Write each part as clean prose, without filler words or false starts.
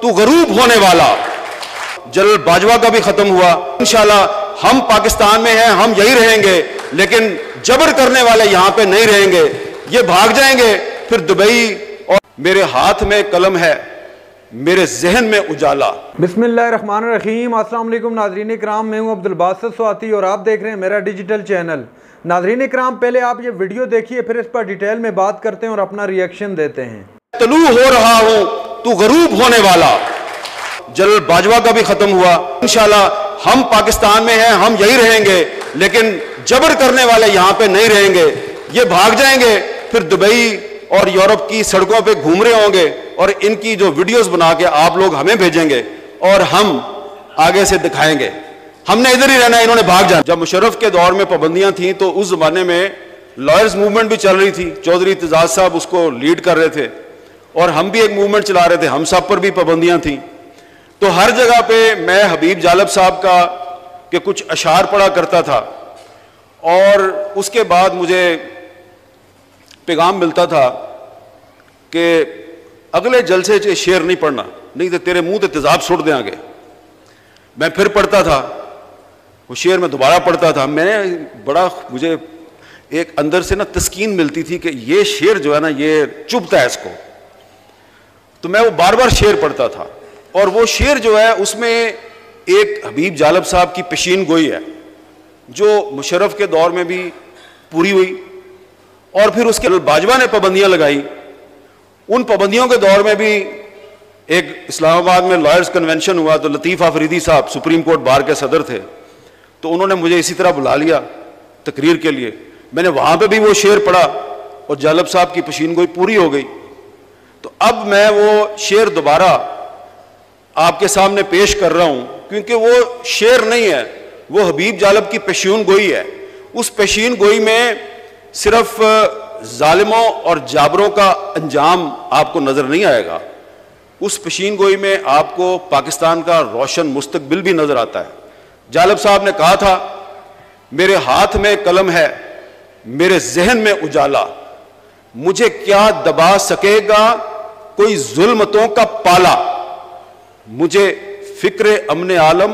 तू गरूब होने वाला। जनरल बाजवा का भी खत्म हुआ। इंशाल्लाह हम पाकिस्तान में हैं, हम यही रहेंगे, लेकिन जबर करने वाले यहां पे नहीं रहेंगे, ये भाग जाएंगे फिर दुबई। और मेरे हाथ में कलम है, मेरे जहन में उजाला। बिस्मिल्लाहिर्रहमानिर्रहीम। अस्सलाम वालेकुम नाज़रीन इकराम, मैं हूं अब्दुल बासित स्वाति और आप देख रहे हैं मेरा डिजिटल चैनल। नाज़रीन इकराम, पहले आप ये वीडियो देखिए, फिर इस पर डिटेल में बात करते हैं और अपना रिएक्शन देते हैं। तलू हो रहा हूं, तू गरूब होने वाला। जनरल बाजवा का भी खत्म हुआ। इंशाल्लाह हम पाकिस्तान में हैं, हम यही रहेंगे, लेकिन जबर करने वाले यहां पे नहीं रहेंगे, ये भाग जाएंगे फिर दुबई और यूरोप की सड़कों पे घूम रहे होंगे और इनकी जो वीडियोस बना के आप लोग हमें भेजेंगे और हम आगे से दिखाएंगे। हमने इधर ही रहना है, इन्होंने भाग जाना। जब मुशर्रफ के दौर में पाबंदियां थी तो उस जमाने में लॉयर्स मूवमेंट भी चल रही थी, चौधरी इत्तेजाज साहब उसको लीड कर रहे थे और हम भी एक मूवमेंट चला रहे थे, हम सब पर भी पाबंदियां थी। तो हर जगह पे मैं हबीब जालब साहब का के कुछ अशार पढ़ा करता था और उसके बाद मुझे पैगाम मिलता था कि अगले जलसे से शेर नहीं पढ़ना, नहीं तो तेरे मुंह से तेजाब सुट दें आगे। मैं फिर पढ़ता था, वो शेर में दोबारा पढ़ता था। मुझे एक अंदर से ना तस्कीन मिलती थी कि ये शेर जो है ना, ये चुभता है इसको। तो मैं वो बार बार शेर पढ़ता था और वो शेर जो है उसमें एक हबीब जालब साहब की पेशीन गोई है जो मुशर्रफ के दौर में भी पूरी हुई और फिर उसके बाजवा ने पाबंदियां लगाई। उन पाबंदियों के दौर में भी एक इस्लामाबाद में लॉयर्स कन्वेंशन हुआ तो लतीफ़ आफरीदी साहब सुप्रीम कोर्ट बार के सदर थे, तो उन्होंने मुझे इसी तरह बुला लिया तकरीर के लिए। मैंने वहां पे भी वो शेर पढ़ा और जालब साहब की पेशीन गोई पूरी हो गई। तो अब मैं वो शेर दोबारा आपके सामने पेश कर रहा हूं, क्योंकि वो शेर नहीं है, वो हबीब जालब की पेशीन गोई है। उस पेशीन गोई में सिर्फ जालिमों और जाबरों का अंजाम आपको नजर नहीं आएगा, उस पेशीन गोई में आपको पाकिस्तान का रोशन मुस्तकबिल भी नजर आता है। जालब साहब ने कहा था, मेरे हाथ में कलम है, मेरे जहन में उजाला, मुझे क्या दबा सकेगा कोई जुल्मतों का पाला, मुझे फिक्रे अमने आलम,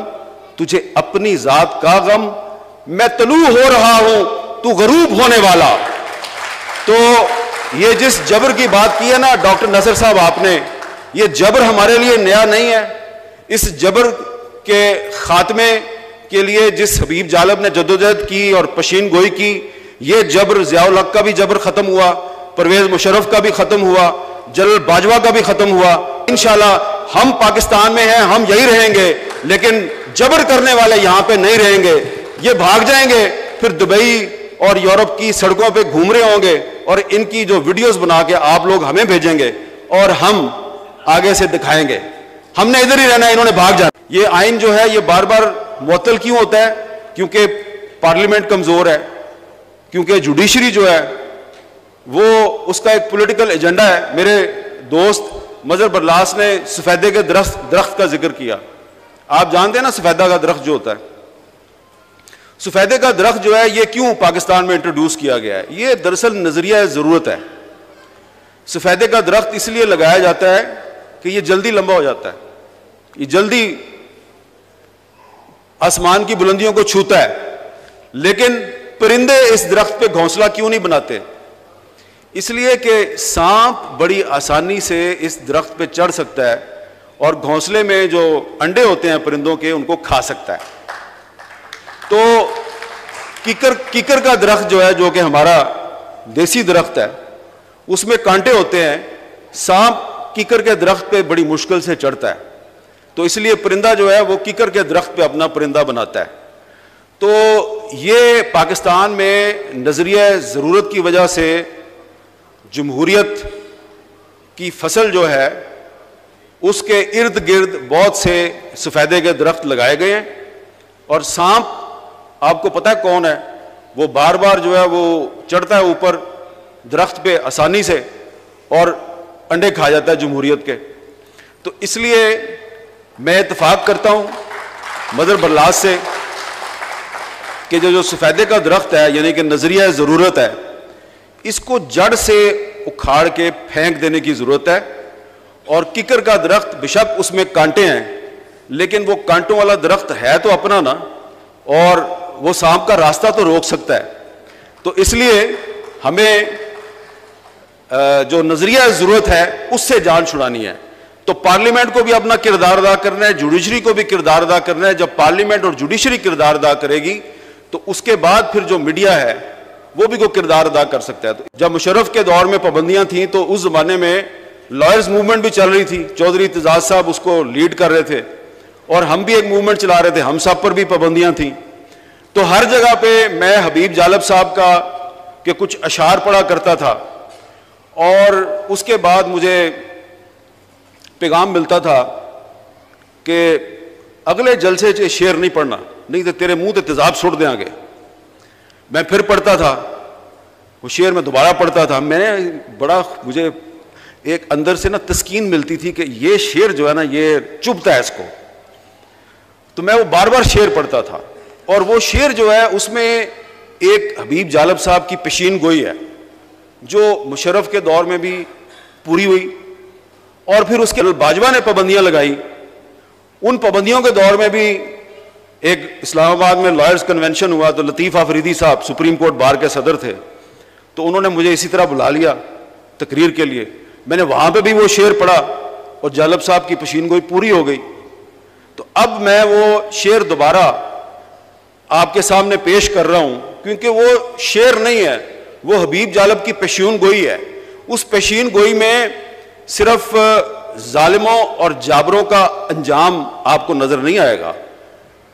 तुझे अपनी जात का गम, मैं तलू हो रहा हूं, तू गरूब होने वाला। तो ये जिस जबर की बात की है ना डॉक्टर नसर साहब आपने, ये जबर हमारे लिए नया नहीं है। इस जबर के खात्मे के लिए जिस हबीब जालब ने जद्दोजहद की और पशीन गोई की, ये जबर ज़ियाउल हक का भी जबर खत्म हुआ, परवेज मुशर्रफ का भी खत्म हुआ, जनरल बाजवा का भी खत्म हुआ। इंशाल्लाह हम पाकिस्तान में हैं, हम यही रहेंगे, लेकिन जबर करने वाले यहां पे नहीं रहेंगे, ये भाग जाएंगे फिर दुबई और यूरोप की सड़कों पे घूम रहे होंगे और इनकी जो वीडियोस बना के आप लोग हमें भेजेंगे और हम आगे से दिखाएंगे। हमने इधर ही रहना है, इन्होंने भाग जाना। ये आइन जो है ये बार बार मुअत्तल क्यों होता है? क्योंकि पार्लियामेंट कमजोर है, क्योंकि जुडिशरी जो है वो उसका एक पॉलिटिकल एजेंडा है। मेरे दोस्त मजहर बरलास ने सफेदे के दरख्त का जिक्र किया। आप जानते हैं ना सफेदा का दरख्त जो होता है, सफेदे का दरख्त जो है ये क्यों पाकिस्तान में इंट्रोड्यूस किया गया है? ये दरअसल नजरिया जरूरत है। सफेदे का दरख्त इसलिए लगाया जाता है कि ये जल्दी लंबा हो जाता है, ये जल्दी आसमान की बुलंदियों को छूता है। लेकिन परिंदे इस दरख्त पे घोंसला क्यों नहीं बनाते? इसलिए कि सांप बड़ी आसानी से इस दरख्त पे चढ़ सकता है और घोंसले में जो अंडे होते हैं परिंदों के उनको खा सकता है। तो कीकर का दरख्त जो है, जो कि हमारा देसी दरख्त है, उसमें कांटे होते हैं। सांप कीकर के दरख्त पे बड़ी मुश्किल से चढ़ता है, तो इसलिए परिंदा जो है वो कीकर के दरख्त पे अपना परिंदा बनाता है। तो ये पाकिस्तान में नजरिया ज़रूरत की वजह से जमहूरियत की फसल जो है उसके इर्द गिर्द बहुत से सफेदे के दरख्त लगाए गए हैं। और सांप आपको पता है कौन है? वो बार बार जो है वो चढ़ता है ऊपर दरख्त पे आसानी से और अंडे खा जाता है जमहूरियत के। तो इसलिए मैं इत्तेफाक करता हूं मदर बरलास से कि जो सफेदे का दरख्त है, यानी कि नजरिया ज़रूरत है, इसको जड़ से उखाड़ के फेंक देने की ज़रूरत है और किकर का दरख्त बेशक उसमें कांटे हैं, लेकिन वो कांटों वाला दरख्त है तो अपना ना, और वो सांप का रास्ता तो रोक सकता है। तो इसलिए हमें जो नजरिया ज़रूरत है उससे जान छुड़ानी है। तो पार्लियामेंट को भी अपना किरदार अदा करना है, जुडिशरी को भी किरदार अदा करना है। जब पार्लियामेंट और जुडिशरी किरदार अदा करेगी तो उसके बाद फिर जो मीडिया है वो भी कोई किरदार अदा कर सकता है। तो जब मुशर्रफ के दौर में पाबंदियां थी तो उस जमाने में लॉयर्स मूवमेंट भी चल रही थी, चौधरी इत्तेजाज साहब उसको लीड कर रहे थे, और हम भी एक मूवमेंट चला रहे थे, हम सब पर भी पाबंदियां थी। तो हर जगह पे मैं हबीब जालब साहब का के कुछ अशार पढ़ा करता था, और उसके बाद मुझे पैगाम मिलता था कि अगले जलसे से शेर नहीं पढ़ना, नहीं तो तेरे मुंह से तेजाब सुट देंगे। मैं फिर पढ़ता था, वो शेर मैं दोबारा पढ़ता था। मैंने बड़ा, मुझे एक अंदर से ना तस्कीन मिलती थी कि ये शेर जो है ना ये चुभता है इसको। तो मैं वो बार बार शेर पढ़ता था, और वो शेर जो है उसमें एक हबीब जालब साहब की पेशीन गोई है जो मुशर्रफ के दौर में भी पूरी हुई, और फिर उसके बाजवा ने पाबंदियां लगाई। उन पाबंदियों के दौर में भी एक इस्लामाबाद में लॉयर्स कन्वेंशन हुआ, तो लतीफ़ आफरीदी साहब सुप्रीम कोर्ट बार के सदर थे, तो उन्होंने मुझे इसी तरह बुला लिया तकरीर के लिए। मैंने वहां पे भी वो शेर पढ़ा और जालब साहब की पेशीन गोई पूरी हो गई। तो अब मैं वो शेर दोबारा आपके सामने पेश कर रहा हूं, क्योंकि वो शेर नहीं है, वो हबीब जालब की पेशीन गोई है। उस पेशीन गोई में सिर्फ जालिमों और जाबरों का अंजाम आपको नजर नहीं आएगा,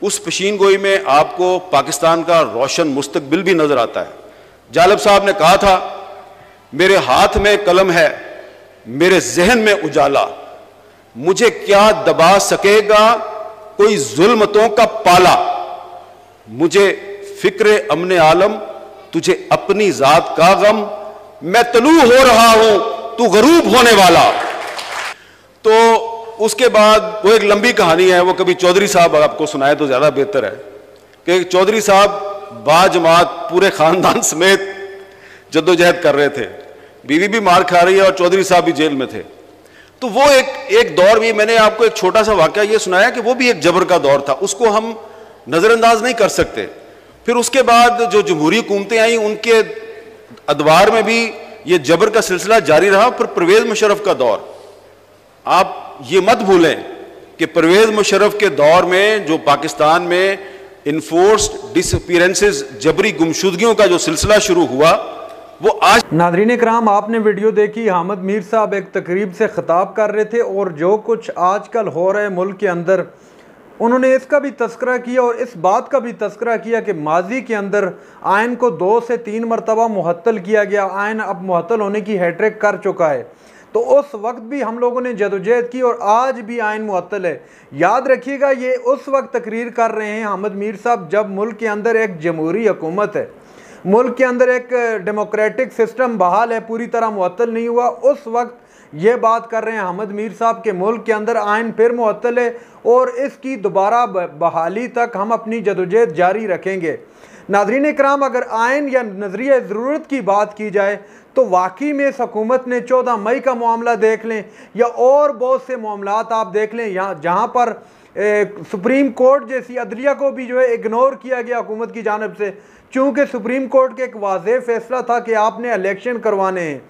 उस पेशीन गोई में आपको पाकिस्तान का रोशन मुस्तकबिल भी नजर आता है। जालब साहब ने कहा था, मेरे हाथ में कलम है, मेरे जहन में उजाला, मुझे क्या दबा सकेगा कोई जुल्मतों का पाला, मुझे फिक्रे अमने आलम, तुझे अपनी जात का गम, मैं तलू हो रहा हूं तू गरूब होने वाला। तो उसके बाद वो एक लंबी कहानी है, वो कभी चौधरी साहब आपको सुनाए तो ज्यादा बेहतर है कि चौधरी साहब बाजमात पूरे खानदान समेत जद्दोजहद कर रहे थे, बीवी भी मार खा रही है और चौधरी साहब भी जेल में थे। तो वो एक दौर भी, मैंने आपको एक छोटा सा वाकया ये सुनाया कि वो भी एक जबर का दौर था, उसको हम नजरअंदाज नहीं कर सकते। फिर उसके बाद जो जमहूरी हुकूमतें आई उनके अदवार में भी ये जबर का सिलसिला जारी रहा। फिर परवेज मुशर्रफ का दौर, आप ये मत भूलें कि परवेज मुशर्रफ के दौर में जो पाकिस्तान में इन्फोर्स्ड डिसअपीयरेंसेस, जबरी गुमशुदगियों का जो सिलसिला शुरू हुआ, वो आज। नाज़रीन कराम, आपने वीडियो देखी, हामिद मीर साहब एक तकरीब से खिताब कर रहे थे और जो कुछ आजकल हो रहा है मुल्क के अंदर, उन्होंने इसका भी तस्करा किया और इस बात का भी तस्करा किया कि माजी के अंदर आयन को 2 से 3 मरतबा मुहत्तल किया गया, आयन अब मुहत्तल होने की हैट्रिक कर चुका है। तो उस वक्त भी हम लोगों ने जदोजहद की और आज भी आयन मुअत्तल है। याद रखिएगा, ये उस वक्त तकरीर कर रहे हैं हामिद मीर साहब जब मुल्क के अंदर एक जमहूरी हुकूमत है, मुल्क के अंदर एक डेमोक्रेटिक सिस्टम बहाल है, पूरी तरह मुअत्तल नहीं हुआ। उस वक्त ये बात कर रहे हैं हामिद मीर साहब के मुल्क के अंदर आयन फिर मुअत्तल है और इसकी दोबारा बहाली तक हम अपनी जदोजहद जारी रखेंगे। नाज़रीन इकराम, अगर आयन या नज़रिया ज़रूरत की बात की जाए तो वाकई में इस हुकूमत ने 14 मई का मामला देख लें या और बहुत से मामलात आप देख लें, यहाँ जहाँ पर सुप्रीम कोर्ट जैसी अदलिया को भी जो है इग्नोर किया गया हुकूमत की जानिब से, चूँकि सुप्रीम कोर्ट का एक वाज़ेह फैसला था कि आपने इलेक्शन करवाने हैं।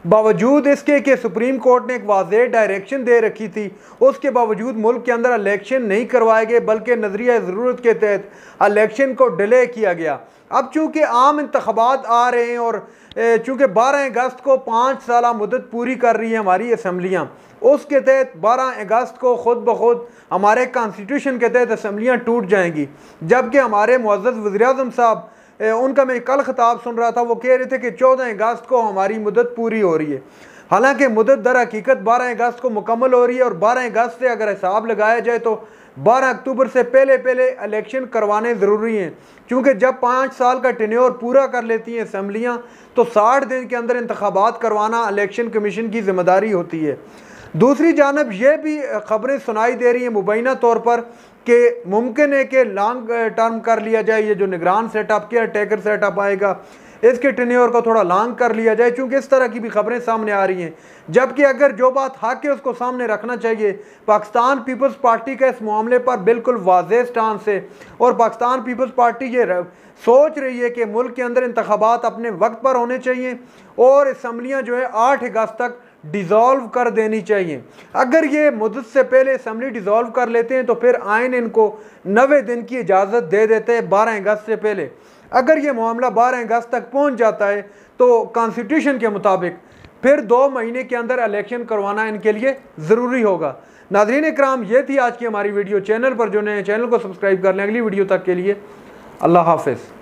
बावजूद इसके कि सुप्रीम कोर्ट ने एक वाज़ेह डायरेक्शन दे रखी थी, उसके बावजूद मुल्क के अंदर इलेक्शन नहीं करवाए गए, बल्कि नज़रिया ज़रूरत के तहत इलेक्शन को डिले किया गया। अब चूँकि आम इंतखाबात आ रहे हैं और चूँकि 12 अगस्त को 5 साल मुद्दत पूरी कर रही है हमारी असम्बलियाँ, उसके तहत 12 अगस्त को खुद ब खुद हमारे कॉन्स्टिट्यूशन के तहत असम्बलियाँ टूट जाएंगी। जबकि हमारे मुअज़्ज़ज़ वज़ीर-ए-आज़म साहब, उनका मैं कल खिताब सुन रहा था, वो कह रहे थे कि 14 अगस्त को हमारी मुद्दत पूरी हो रही है। हालांकि मुद्दत दर हकीकत 12 अगस्त को मुकम्मल हो रही है और 12 अगस्त से अगर हिसाब लगाया जाए तो 12 अक्टूबर से पहले पहले इलेक्शन करवाने ज़रूरी हैं, क्योंकि जब 5 साल का टेन्योर पूरा कर लेती हैं असम्बलियाँ तो 60 दिन के अंदर इंतखाबात करवाना इलेक्शन कमीशन की जिम्मेदारी होती है। दूसरी जानब यह भी ख़बरें सुनाई दे रही हैं मुबैना तौर पर कि मुमकिन है कि लॉन्ग टर्म कर लिया जाए, ये जो निगरान सेटअप, केयर टेकर सेटअप आएगा, इसके टेन्योर को थोड़ा लॉन्ग कर लिया जाए, चूँकि इस तरह की भी खबरें सामने आ रही हैं। जबकि अगर जो बात हक है उसको सामने रखना चाहिए। पाकिस्तान पीपल्स पार्टी का इस मामले पर बिल्कुल वाज़ेह स्टांस है और पाकिस्तान पीपल्स पार्टी ये सोच रही है कि मुल्क के अंदर इंतखाबात अपने वक्त पर होने चाहिए और असम्बलियाँ जो है 8 अगस्त तक डिज़ोल्व कर देनी चाहिए। अगर ये मुद्दत से पहले असम्बली डिज़ोल्व कर लेते हैं तो फिर आइन इनको 90 दिन की इजाज़त दे देते हैं 12 अगस्त से पहले। अगर ये मामला 12 अगस्त तक पहुंच जाता है तो कॉन्स्टिट्यूशन के मुताबिक फिर 2 महीने के अंदर इलेक्शन करवाना इनके लिए ज़रूरी होगा। नाज़रीन इकराम, ये थी आज की हमारी वीडियो। चैनल पर जो नए चैनल को सब्सक्राइब कर लें। अगली वीडियो तक के लिए अल्लाह हाफ़िज़।